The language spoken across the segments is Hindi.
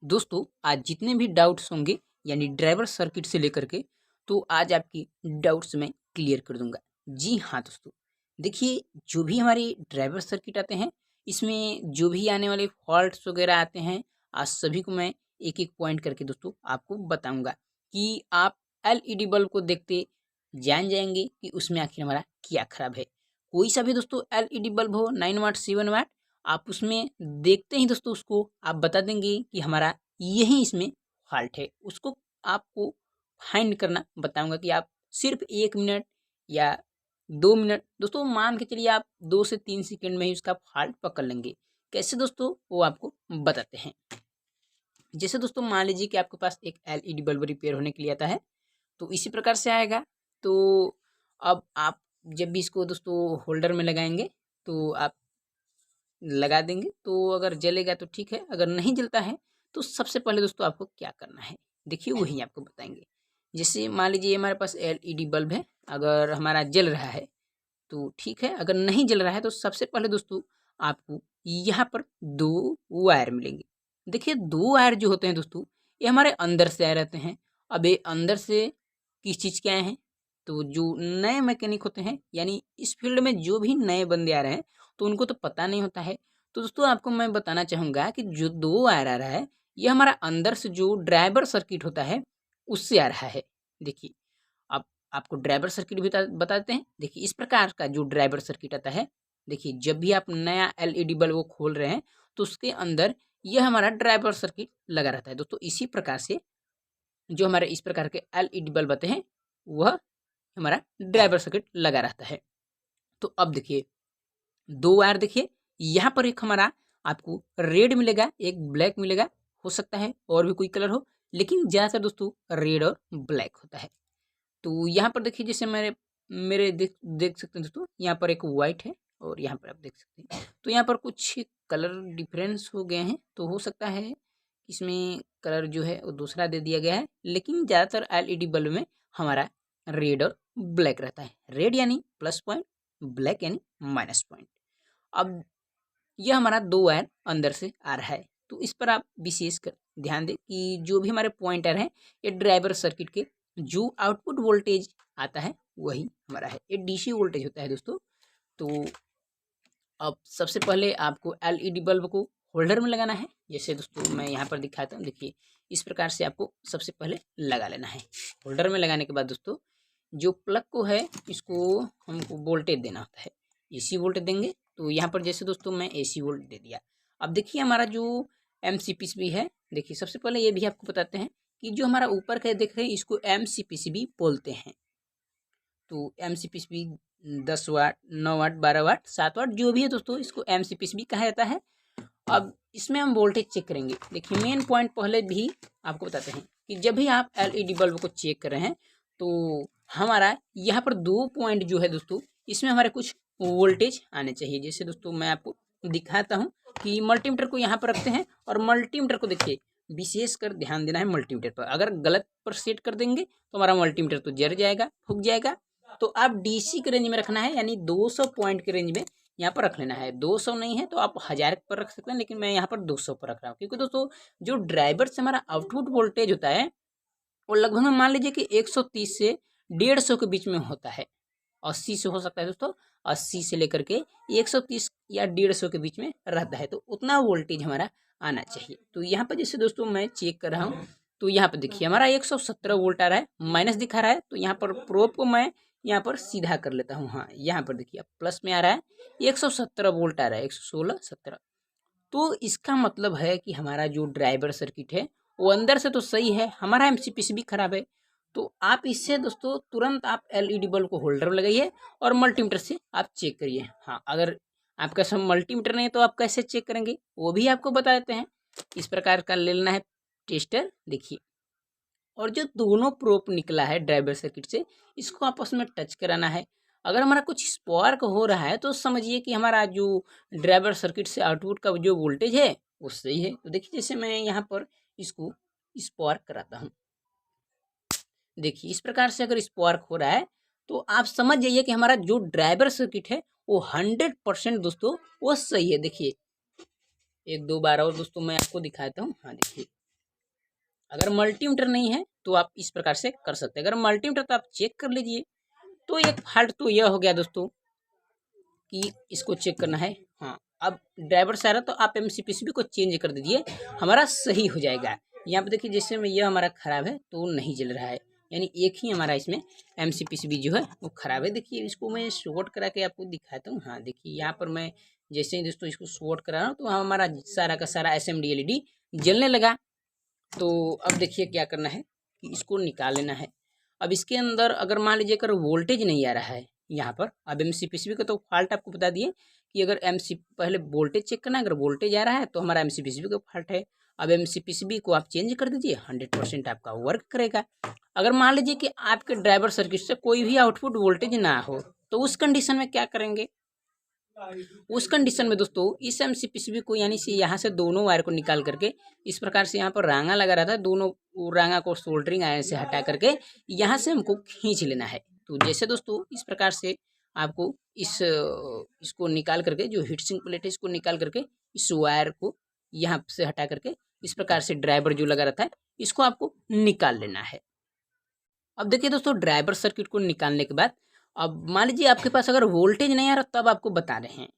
दोस्तों आज जितने भी डाउट्स होंगे यानी ड्राइवर सर्किट से लेकर के तो आज आपकी डाउट्स मैं क्लियर कर दूंगा। जी हाँ दोस्तों, देखिए जो भी हमारे ड्राइवर सर्किट आते हैं इसमें जो भी आने वाले फॉल्ट्स वगैरह आते हैं आज सभी को मैं एक एक पॉइंट करके दोस्तों आपको बताऊंगा कि आप एलईडी बल्ब को देखते जान जाएंगे कि उसमें आखिर हमारा क्या खराब है। कोई सा भी दोस्तों एलईडी बल्ब हो 9 वाट 7 वाट, आप उसमें देखते ही दोस्तों उसको आप बता देंगे कि हमारा यही इसमें फॉल्ट है। उसको आपको फाइंड करना बताऊंगा कि आप सिर्फ 1 मिनट या 2 मिनट दोस्तों मान के चलिए, आप 2 से 3 सेकंड में ही उसका फॉल्ट पकड़ लेंगे। कैसे दोस्तों वो आपको बताते हैं। जैसे दोस्तों मान लीजिए कि आपके पास एक एलईडी बल्ब रिपेयर होने के लिए आता है तो इसी प्रकार से आएगा। तो अब आप जब भी इसको दोस्तों होल्डर में लगाएंगे तो आप लगा देंगे तो अगर जलेगा तो ठीक है, अगर नहीं जलता है तो सबसे पहले दोस्तों आपको क्या करना है देखिए वही आपको बताएंगे। जैसे मान लीजिए हमारे पास एलईडी बल्ब है, अगर हमारा जल रहा है तो ठीक है, अगर नहीं जल रहा है तो सबसे पहले दोस्तों आपको यहाँ पर 2 वायर मिलेंगे। देखिए 2 वायर जो होते हैं दोस्तों ये हमारे अंदर से आए रहते हैं। अब ये अंदर से किस चीज़ के आए हैं, तो जो नए मैकेनिक होते हैं यानी इस फील्ड में जो भी नए बंदे आ रहे हैं तो उनको तो पता नहीं होता है। तो दोस्तों आपको मैं बताना चाहूँगा कि जो 2 वायर आ रहा है ये हमारा अंदर से जो ड्राइवर सर्किट होता है उससे आ रहा है। देखिए अब आपको ड्राइवर सर्किट भी बताते हैं। देखिए इस प्रकार का जो ड्राइवर सर्किट आता है, देखिए जब भी आप नया एलईडी बल्ब को खोल रहे हैं तो उसके अंदर यह हमारा ड्राइवर सर्किट लगा रहता है। दोस्तों इसी प्रकार से जो हमारे इस प्रकार के एलईडी बल्ब आते हैं वह हमारा ड्राइवर सर्किट लगा रहता है। तो अब देखिए 2 वायर देखिए, यहाँ पर एक हमारा आपको रेड मिलेगा, एक ब्लैक मिलेगा, हो सकता है और भी कोई कलर हो, लेकिन ज़्यादातर दोस्तों रेड और ब्लैक होता है। तो यहाँ पर देखिए जैसे मेरे मेरे देख देख सकते हैं दोस्तों, यहाँ पर एक वाइट है और यहाँ पर आप देख सकते हैं तो यहाँ पर कुछ कलर डिफरेंस हो गए हैं। तो हो सकता है इसमें कलर जो है वो दूसरा दे दिया गया है, लेकिन ज़्यादातर एलईडी बल्ब में हमारा रेड और ब्लैक रहता है। रेड यानी प्लस पॉइंट, ब्लैक यानी माइनस पॉइंट। अब यह हमारा 2 वायर अंदर से आ रहा है तो इस पर आप विशेष कर ध्यान दें कि जो भी हमारे पॉइंटर हैं ये ड्राइवर सर्किट के जो आउटपुट वोल्टेज आता है वही हमारा है, ये डीसी वोल्टेज होता है दोस्तों। तो अब सबसे पहले आपको एलईडी बल्ब को होल्डर में लगाना है। जैसे दोस्तों मैं यहाँ पर दिखाता हूँ, देखिए इस प्रकार से आपको सबसे पहले लगा लेना है। होल्डर में लगाने के बाद दोस्तों जो प्लग को है इसको हमको वोल्टेज देना होता है, एसी वोल्टेज देंगे। तो यहाँ पर जैसे दोस्तों मैं एसी वोल्ट दे दिया। अब देखिए हमारा जो एमसीपीसीबी है, देखिए सबसे पहले ये भी आपको बताते हैं कि जो हमारा ऊपर का देख रहे हैं इसको एमसीपीसीबी बोलते हैं। तो एमसीपीसीबी 10 वाट 9 वाट 12 वाट 7 वाट जो भी है दोस्तों इसको एमसीपीसीबी कहा जाता है। अब इसमें हम वोल्टेज चेक करेंगे। देखिए मेन पॉइंट पहले भी आपको बताते हैं कि जब भी आप एलईडी बल्ब को चेक कर रहे हैं तो हमारा यहाँ पर 2 पॉइंट जो है दोस्तों इसमें हमारे कुछ वोल्टेज आने चाहिए। जैसे दोस्तों मैं आपको दिखाता हूँ कि मल्टीमीटर को यहाँ पर रखते हैं और मल्टीमीटर को देखिए विशेष कर ध्यान देना है मल्टीमीटर पर। अगर गलत पर सेट कर देंगे तो हमारा मल्टीमीटर तो जल जाएगा, फूक जाएगा। तो आप डीसी के रेंज में रखना है यानी 200 पॉइंट के रेंज में यहाँ पर रख लेना है। 200 नहीं है तो आप 1000 पर रख सकते हैं, लेकिन मैं यहाँ पर 200 पर रख रहा हूँ क्योंकि दोस्तों जो ड्राइवर से हमारा आउटपुट वोल्टेज होता है वो लगभग मान लीजिए कि 130 से 150 के बीच में होता है। 80 से हो सकता है दोस्तों, 80 से लेकर के 130 या 150 के बीच में रहता है। तो उतना वोल्टेज हमारा आना चाहिए। तो यहाँ पर जैसे दोस्तों मैं चेक कर रहा हूँ तो यहाँ पर देखिए हमारा 117 वोल्ट आ रहा है, माइनस दिखा रहा है। तो यहाँ पर प्रोब को मैं यहाँ पर सीधा कर लेता हूँ। हाँ यहाँ पर देखिए प्लस में आ रहा है, 117 वोल्ट आ रहा है, 116 17। तो इसका मतलब है कि हमारा जो ड्राइवर सर्किट है वो अंदर से तो सही है, हमारा एमसीपीसी भी खराब है। तो आप इससे दोस्तों तुरंत आप एलईडी बल्ब को होल्डर में लगाइए और मल्टीमीटर से आप चेक करिए। हाँ अगर आपका सब मल्टीमीटर नहीं है तो आप कैसे चेक करेंगे वो भी आपको बता देते हैं। इस प्रकार का ले लेना है टेस्टर, देखिए, और जो दोनों प्रोब निकला है ड्राइवर सर्किट से इसको आपस में टच कराना है। अगर हमारा कुछ स्पार्क हो रहा है तो समझिए कि हमारा जो ड्राइवर सर्किट से आउटपुट का जो वोल्टेज है वो सही है। तो देखिए जैसे मैं यहाँ पर इसको स्पार्क कराता हूँ, देखिए इस प्रकार से अगर स्पार्क हो रहा है तो आप समझ जाइए कि हमारा जो ड्राइवर सर्किट है वो 100% दोस्तों वो सही है। देखिए एक दो बार और दोस्तों मैं आपको दिखाता हूँ। हाँ देखिए अगर मल्टीमीटर नहीं है तो आप इस प्रकार से कर सकते हैं। अगर मल्टीमीटर तो आप चेक कर लीजिए। तो एक फॉल्ट तो यह हो गया दोस्तों कि इसको चेक करना है। हाँ, अब ड्राइवर से आ रहा तो आप एमसीपीसीबी को चेंज कर दीजिए, हमारा सही हो जाएगा। यहाँ पे देखिए जैसे में यह हमारा खराब है तो नहीं जल रहा है, यानी एक ही हमारा इसमें एमसीपीसीबी जो है वो खराब है। देखिए इसको मैं शॉर्ट करा के आपको दिखाता हूँ। हाँ देखिए यहाँ पर मैं जैसे ही दोस्तों इसको शॉर्ट करा रहा हूँ तो हमारा सारा का सारा एसएमडी एलईडी जलने लगा। तो अब देखिए क्या करना है कि इसको निकाल लेना है। अब इसके अंदर अगर मान लीजिए अगर वोल्टेज नहीं आ रहा है यहाँ पर, अब एमसीपीसीबी का तो फॉल्ट आपको बता दिए कि अगर एमसी पहले वोल्टेज चेक करना है, अगर वोल्टेज आ रहा है तो हमारा एमसीपीसीबी का फॉल्ट है। अब एमसीपीसीबी को आप चेंज कर दीजिए, 100% आपका वर्क करेगा। अगर मान लीजिए कि आपके ड्राइवर सर्किट से कोई भी आउटपुट वोल्टेज ना हो तो उस कंडीशन में क्या करेंगे? उस कंडीशन में दोस्तों इस एमसीपीसीबी को यानी से यहाँ से दोनों वायर को निकाल करके इस प्रकार से यहाँ पर रांगा लगा रहा था, दोनों रांगा को सोल्डरिंग आयरन से हटा करके यहाँ से हमको खींच लेना है। तो जैसे दोस्तों इस प्रकार से आपको इसको निकाल करके जो हीट सिंक प्लेट है इसको निकाल करके इस वायर को यहाँ से हटा करके इस प्रकार से ड्राइवर जो लगा रहता है इसको आपको निकाल लेना है। अब देखिए दोस्तों ड्राइवर सर्किट को निकालने के बाद अब मान लीजिए आपके पास अगर वोल्टेज नहीं आ रहा तब आपको बता रहे हैं।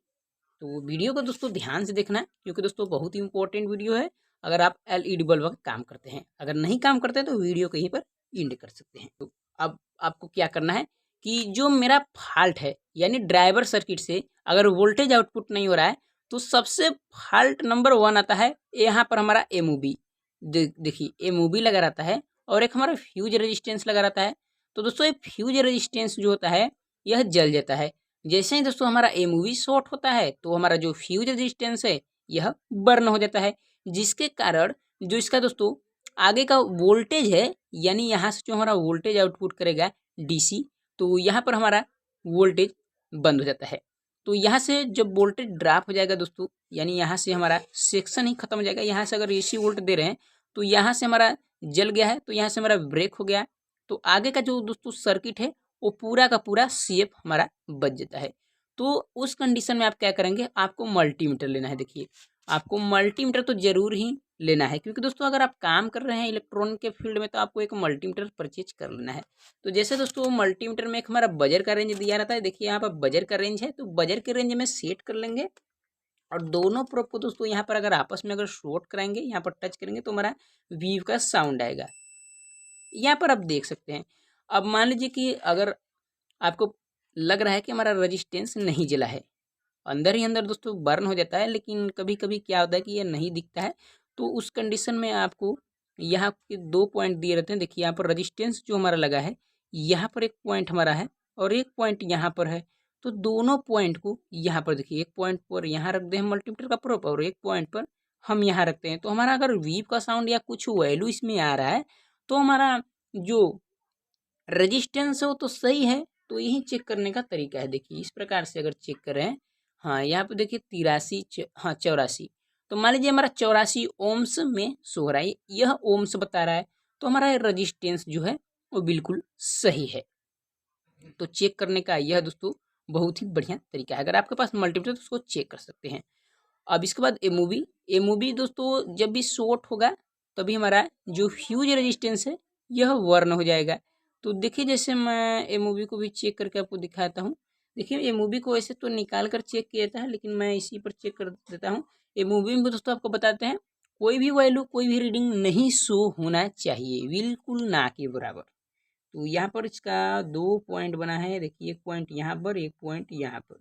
तो वीडियो को दोस्तों ध्यान से देखना है क्योंकि दोस्तों बहुत ही इंपॉर्टेंट वीडियो है। अगर आप एलईडी बल्ब का काम करते हैं, अगर नहीं काम करते हैं तो वीडियो कहीं पर एंड कर सकते हैं। तो अब आपको क्या करना है कि जो मेरा फॉल्ट है यानी ड्राइवर सर्किट से अगर वोल्टेज आउटपुट नहीं हो रहा है तो सबसे फॉल्ट नंबर 1 आता है यहाँ पर हमारा एमओबी। देखिए एमओबी लगा रहता है और एक हमारा फ्यूज रेजिस्टेंस लगा रहता है। तो दोस्तों ये फ्यूज रेजिस्टेंस जो होता है यह जल जाता है। जैसे ही दोस्तों हमारा एमओवी शॉर्ट होता है तो हमारा जो फ्यूज रेजिस्टेंस है यह बर्न हो जाता है, जिसके कारण जो इसका दोस्तों आगे का वोल्टेज है यानी यहाँ से जो हमारा वोल्टेज आउटपुट करेगा डीसी, तो यहाँ पर हमारा वोल्टेज बंद हो जाता है। तो यहाँ से जब वोल्टेज ड्रॉप हो जाएगा दोस्तों यानी यहाँ से हमारा सेक्शन ही खत्म हो जाएगा। यहाँ से अगर एसी वोल्ट दे रहे हैं तो यहाँ से हमारा जल गया है, तो यहाँ से हमारा ब्रेक हो गया, तो आगे का जो दोस्तों सर्किट है वो पूरा का पूरा सेफ हमारा बच जाता है। तो उस कंडीशन में आप क्या करेंगे, आपको मल्टीमीटर लेना है। देखिए आपको मल्टीमीटर तो जरूर ही लेना है क्योंकि दोस्तों अगर आप काम कर रहे हैं इलेक्ट्रॉनिक के फील्ड में तो आपको एक मल्टीमीटर परचेज कर लेना है। तो जैसे दोस्तों मल्टीमीटर में एक हमारा बजर का रेंज दिया रहता है, देखिए यहाँ पर बजर का रेंज है तो बजर के रेंज में सेट कर लेंगे और दोनों प्रोब को दोस्तों यहाँ पर अगर आपस में अगर शॉर्ट कराएंगे, यहाँ पर टच करेंगे तो हमारा वीव का साउंड आएगा। यहाँ पर आप देख सकते हैं। अब मान लीजिए कि अगर आपको लग रहा है कि हमारा रजिस्टेंस नहीं जला है, अंदर ही अंदर दोस्तों बर्न हो जाता है, लेकिन कभी कभी क्या होता है कि ये नहीं दिखता है, तो उस कंडीशन में आपको यहाँ के 2 पॉइंट दिए रहते हैं। देखिए यहाँ पर रजिस्टेंस जो हमारा लगा है यहाँ पर एक पॉइंट हमारा है और एक पॉइंट यहाँ पर है, तो दोनों पॉइंट को यहाँ पर देखिए एक पॉइंट पर यहाँ रख दें हम मल्टीमीटर का प्रोब और एक पॉइंट पर हम यहाँ रखते हैं। तो हमारा अगर वीव का साउंड या कुछ वैल्यू इसमें आ रहा है तो हमारा जो रजिस्टेंस है वो तो सही है। तो यही चेक करने का तरीका है। देखिए इस प्रकार से अगर चेक करें, हाँ यहाँ पे देखिए 83 हाँ 84, तो मान लीजिए हमारा 84 ओम्स में सो रहा है, यह ओम्स बता रहा है, तो हमारा रजिस्टेंस जो है वो बिल्कुल सही है। तो चेक करने का यह दोस्तों बहुत ही बढ़िया तरीका है। अगर आपके पास मल्टीमीटर तो उसको चेक कर सकते हैं। अब इसके बाद एमओबी दोस्तों जब भी शॉर्ट होगा तभी हमारा जो फ्यूज रेजिस्टेंस है यह वर्न हो जाएगा। तो देखिए जैसे मैं एमओबी को भी चेक करके आपको दिखाता हूँ। देखिए एमओबी को ऐसे तो निकाल कर चेक किया जाता है, लेकिन मैं इसी पर चेक कर देता हूँ। एमओबी में दोस्तों आपको बताते हैं कोई भी वैल्यू कोई भी रीडिंग नहीं शो होना चाहिए, बिल्कुल ना के बराबर। तो यहाँ पर इसका 2 पॉइंट बना है, देखिए एक पॉइंट यहाँ पर एक पॉइंट यहाँ पर,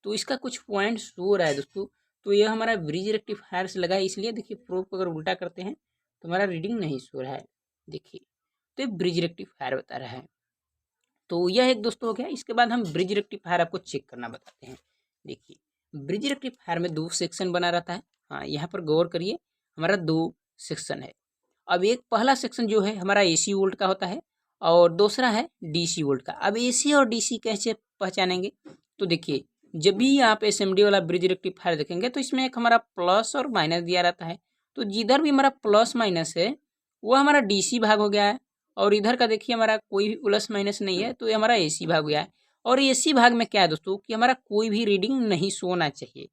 तो इसका कुछ पॉइंट शो हो रहा है दोस्तों। तो यह हमारा ब्रिज रेक्टिफायर से लगा है, इसलिए देखिए प्रोब को अगर उल्टा करते हैं तो हमारा रीडिंग नहीं शो रहा है। देखिए तो ये ब्रिज रेक्टिफायर बता रहा है। तो यह एक दोस्तों हो गया। इसके बाद हम ब्रिज रेक्टिफायर आपको चेक करना बताते हैं। देखिए ब्रिज रेक्टिफायर में 2 सेक्शन बना रहता है। हाँ यहाँ पर गौर करिए, हमारा 2 सेक्शन है। अब एक पहला सेक्शन जो है हमारा AC वोल्ट का होता है और दूसरा है DC वोल्ट का। अब AC और DC कैसे पहचानेंगे, तो देखिए जब भी आप SMD वाला ब्रिज रेक्टिफायर देखेंगे तो इसमें एक हमारा प्लस और माइनस दिया रहता है। तो जिधर भी हमारा प्लस माइनस है वो हमारा DC भाग हो गया है, और इधर का देखिए हमारा कोई भी प्लस माइनस नहीं है तो ये हमारा AC भाग हो गया है। और AC भाग में क्या है दोस्तों कि हमारा कोई भी रीडिंग नहीं सोना चाहिए।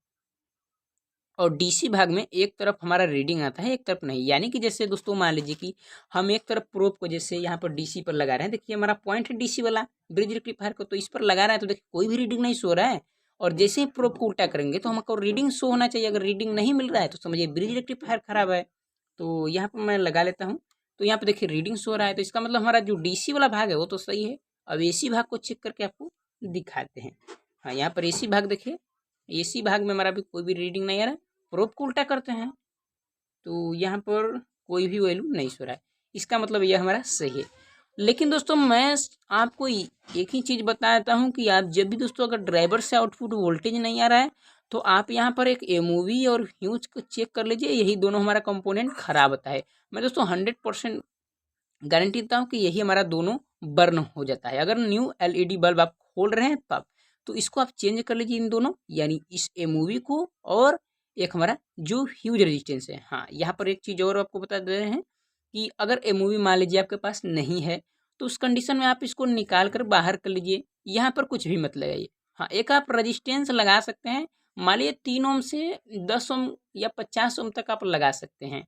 और डीसी भाग में एक तरफ हमारा रीडिंग आता है, एक तरफ नहीं। यानी कि जैसे दोस्तों मान लीजिए कि हम एक तरफ प्रोब को जैसे यहाँ पर डीसी पर लगा रहे हैं, देखिए हमारा पॉइंट है डीसी वाला ब्रिज रेक्टिफायर को, तो इस पर लगा रहा है तो देखिए कोई भी रीडिंग नहीं शो रहा है। और जैसे ही प्रोब को उल्टा करेंगे तो हमको रीडिंग शो होना चाहिए। अगर रीडिंग नहीं मिल रहा है तो समझिए ब्रिज रेक्टिफायर खराब है। तो यहाँ पर मैं लगा लेता हूँ, तो यहाँ पे देखिए रीडिंग शो रहा है, तो इसका मतलब हमारा जो डीसी वाला भाग है वो तो सही है। अब एसी भाग को चेक करके आपको दिखाते हैं। हाँ, यहाँ पर एसी भाग देखिए, एसी भाग में हमारा भी कोई भी रीडिंग नहीं आ रहा है। प्रोब को उल्टा करते हैं तो यहाँ पर कोई भी वैल्यू नहीं सो रहा है, इसका मतलब यह हमारा सही है। लेकिन दोस्तों मैं आपको एक ही चीज़ बता देता हूँ कि आप जब भी दोस्तों अगर ड्राइवर से आउटपुट वोल्टेज नहीं आ रहा है तो आप यहाँ पर एक एमओवी और ह्यूज को चेक कर लीजिए, यही दोनों हमारा कंपोनेंट खराब होता है। मैं दोस्तों 100% गारंटी देता हूँ कि यही हमारा दोनों बर्न हो जाता है। अगर न्यू एलईडी बल्ब आप खोल रहे हैं तब तो इसको आप चेंज कर लीजिए इन दोनों, यानी इस एमओवी को और एक हमारा जो ह्यूज रेजिस्टेंस है। हाँ, यहाँ पर एक चीज़ और आपको बता दे रहे हैं कि अगर एमओवी मान लीजिए आपके पास नहीं है तो उस कंडीशन में आप इसको निकाल कर बाहर कर लीजिए, यहाँ पर कुछ भी मत लगाइए। हाँ, एक आप रजिस्टेंस लगा सकते हैं, मान लीजिए 3 ओम से 10 ओम या 50 ओम तक आप लगा सकते हैं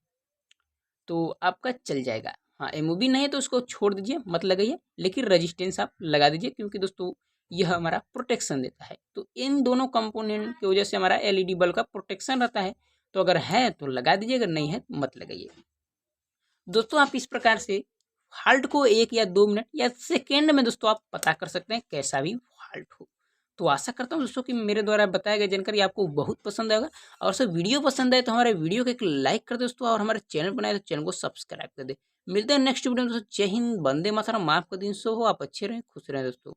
तो आपका चल जाएगा। हाँ, एमओबी नहीं है तो उसको छोड़ दीजिए, मत लगाइए, लेकिन रजिस्टेंस आप लगा दीजिए क्योंकि दोस्तों यह हमारा प्रोटेक्शन देता है। तो इन दोनों कंपोनेंट की वजह से हमारा एलईडी बल्ब का प्रोटेक्शन रहता है। तो अगर है तो लगा दीजिए, अगर नहीं है तो मत लगाइए। दोस्तों आप इस प्रकार से फॉल्ट को 1 या 2 मिनट या सेकेंड में दोस्तों आप पता कर सकते हैं, कैसा भी फॉल्ट हो। तो आशा करता हूँ दोस्तों कि मेरे द्वारा बताया गया जानकारी आपको बहुत पसंद आएगा। और सर वीडियो पसंद आए तो हमारे वीडियो को एक लाइक कर दे दोस्तों, और हमारे चैनल बनाए तो चैनल को सब्सक्राइब कर दे। मिलते हैं नेक्स्ट वीडियो में दोस्तों। जय हिंद, वंदे मातरम। आपका दिन शुभ हो, आप अच्छे रहें, खुश रहें दोस्तों।